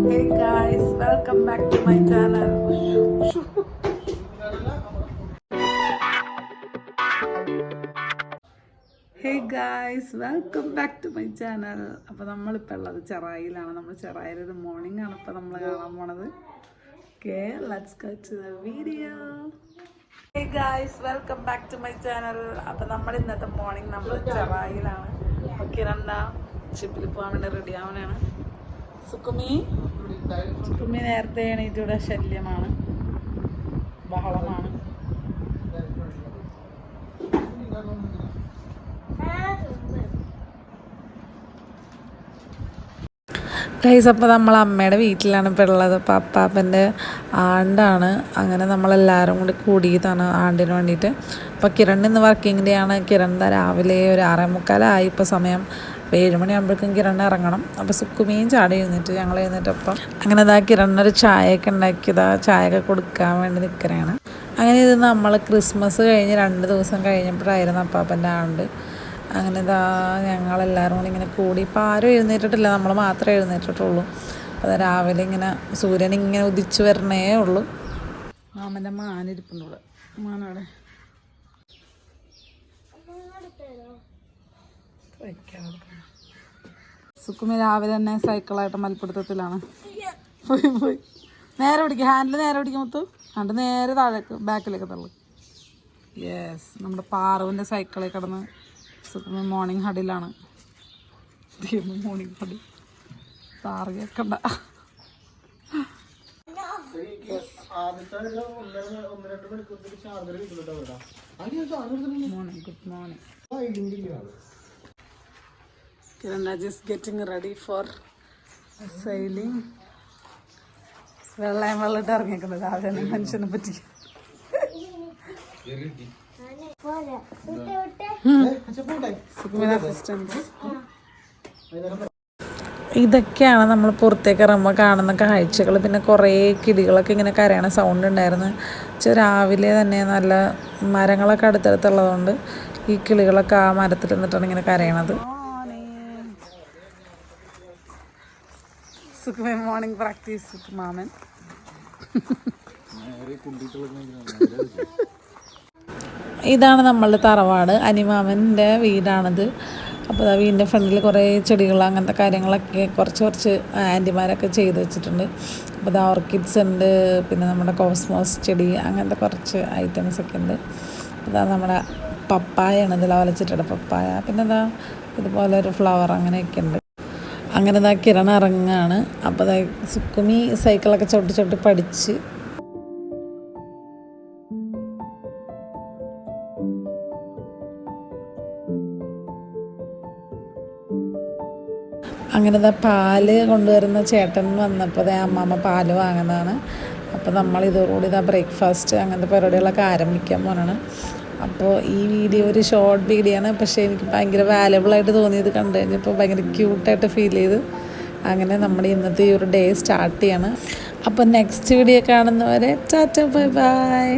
Hey guys, welcome back to my channel. Hey guys, welcome back to my channel. അപ്പോൾ നമ്മളിപ്പോൾ ഉള്ളത് ചെറായിലാണ്. നമ്മൾ ചെറായിൽ ഒരു മോർണിംഗ് ആണ് ഇപ്പോൾ നമ്മൾ കാണാൻ പോണത്. Okay, let's go to the video. Hey guys, welcome back to my channel. അപ്പോൾ നമ്മൾ ഇന്നത്തെ മോർണിംഗ് നമ്മൾ ചെറായിലാണ്. ഓക്കെ, രണ്ടാ ഷിപ്പിൽ പോകാൻ വേണ്ടി റെഡി ആവാനാണ്. സുക്കുമി നേരത്തെ എണീറ്റിവിടെ ശല്യമാണ്, ബഹളമാണ്. ഗൈസ്, അപ്പോൾ നമ്മൾ അമ്മയുടെ വീട്ടിലാണ് ഇപ്പോൾ ഉള്ളത്. അപ്പോൾ അപ്പാപ്പൻ്റെ ആണ്ടാണ്. അങ്ങനെ നമ്മളെല്ലാവരും കൂടി കൂടിയതാണ് ആണ്ടിന് വേണ്ടിയിട്ട്. അപ്പോൾ കിരൺ ഇന്ന് വർക്കിംഗ് ഡേ ആണ്. കിരൺ രാവിലെ ഒരു 6:45 ഇപ്പോൾ സമയം. അപ്പോൾ 7 മണിയാകുമ്പോഴേക്കും കിരൺ ഇറങ്ങണം. അപ്പോൾ സുക്കുമിയും ചാടി എഴുന്നേറ്റ്, ഞങ്ങൾ എഴുന്നേറ്റപ്പം അങ്ങനെ കിരണൊരു ചായയൊക്കെ ഉണ്ടാക്കിയതാ, ചായയൊക്കെ കൊടുക്കാൻ വേണ്ടി നിൽക്കുകയാണ്. അങ്ങനെ ഇത് നമ്മൾ ക്രിസ്മസ് കഴിഞ്ഞ് 2 ദിവസം കഴിഞ്ഞപ്പോഴായിരുന്നു അപ്പാപ്പൻ്റെ ആണ്ട്. അങ്ങനെ ഞങ്ങളെല്ലാവരും കൂടി ഇങ്ങനെ കൂടി. ഇപ്പോൾ ആരും എഴുന്നേറ്റിട്ടില്ല, നമ്മൾ മാത്രമേ എഴുന്നേറ്റിട്ടുള്ളൂ. അപ്പോൾ രാവിലെ ഇങ്ങനെ സൂര്യൻ ഇങ്ങനെ ഉദിച്ചു വരണേ ഉള്ളൂ. മാമൻ്റെ മാനിരിപ്പുണ്ട്, മാനവിടെ സുക്കുമി രാവിലെ തന്നെ സൈക്കിളായിട്ട് മൽപ്പിടുത്തത്തിലാണ്. പോയി നേരെ പിടിക്കുക, ഹാൻഡിൽ നേരെ പിടിക്കും മുത്തു, ഹാൻഡ് നേരെ താഴേക്ക് ബാക്കിലേക്ക് തള്ളു. യെസ്, നമ്മുടെ പാറുവിൻ്റെ സൈക്കിളിൽ കിടന്ന് സുക്കുമി മോർണിംഗ് ഹഡിലാണ്. മോർണിംഗ് ഹഡിൽ താറ് കേൾക്കണ്ട. Morning, good morning. Kirana just getting ready for sailing. വെള്ളമിട്ട് ഇറങ്ങിക്കുന്നത് രാവിലെ മനുഷ്യനെ പറ്റി. ഇതൊക്കെയാണ് നമ്മൾ പുറത്തേക്ക് ഇറങ്ങുമ്പോൾ കാണുന്ന കാഴ്ചകൾ. പിന്നെ കുറേ കിളികളൊക്കെ ഇങ്ങനെ കരയണ സൗണ്ട് ഉണ്ടായിരുന്നു. രാവിലെ തന്നെ നല്ല മരങ്ങളൊക്കെ അടുത്തടുത്തുള്ളതുകൊണ്ട് ഈ കിളികളൊക്കെ ആ മരത്തിൽ നിന്നിട്ടാണ് ഇങ്ങനെ കരയണത്. സുഖമേ മോർണിംഗ് പ്രാക്ടീസ് വിത്ത് മാമൻ. ഇതാണ് നമ്മളുടെ തറവാട്, അനിമാമൻ്റെ വീടാണിത്. അപ്പോൾ വീടിൻ്റെ ഫ്രണ്ടിൽ കുറേ ചെടികൾ അങ്ങനത്തെ കാര്യങ്ങളൊക്കെ കുറച്ച് ആൻറ്റിമാരൊക്കെ ചെയ്ത് വെച്ചിട്ടുണ്ട്. അപ്പോൾ ഓർക്കിഡ്സ് ഉണ്ട്, പിന്നെ നമ്മുടെ കോസ്മോസ് ചെടി, അങ്ങനത്തെ കുറച്ച് ഐറ്റംസൊക്കെ ഉണ്ട്. അതാ നമ്മുടെ പപ്പായാണ്, ഇതിൽ വലച്ചിട്ടുണ്ട് പപ്പായ. പിന്നെ ഇതുപോലെ ഒരു ഫ്ലവർ അങ്ങനെയൊക്കെ ഉണ്ട്. അങ്ങനെ കിരൺ ഇറങ്ങുകയാണ്. അപ്പോൾ സുക്കുമി സൈക്കിളൊക്കെ ചവിട്ടി പഠിച്ച് അങ്ങനെ പാല് കൊണ്ടുവരുന്ന ചേട്ടൻ വന്നപ്പോൾ അമ്മമ്മ പാല് വാങ്ങുന്നതാണ്. അപ്പോൾ നമ്മൾ ഇതോടുകൂടി ബ്രേക്ക്ഫാസ്റ്റ് അങ്ങനത്തെ പരിപാടികളൊക്കെ ആരംഭിക്കാൻ പോകണം. അപ്പോൾ ഈ വീഡിയോ ഒരു ഷോർട്ട് വീഡിയോ ആണ്, പക്ഷേ എനിക്ക് ഭയങ്കര വാല്യബിളായിട്ട് തോന്നിയത് കണ്ടു കഴിഞ്ഞപ്പോൾ ഭയങ്കര ക്യൂട്ടായിട്ട് ഫീൽ ചെയ്തു. അങ്ങനെ നമ്മുടെ ഇന്നത്തെ ഈ ഒരു ഡേ സ്റ്റാർട്ട് ചെയ്യാണ്. അപ്പോൾ നെക്സ്റ്റ് വീഡിയോ കാണുന്നവരെ ടാറ്റ, ബൈ ബൈ.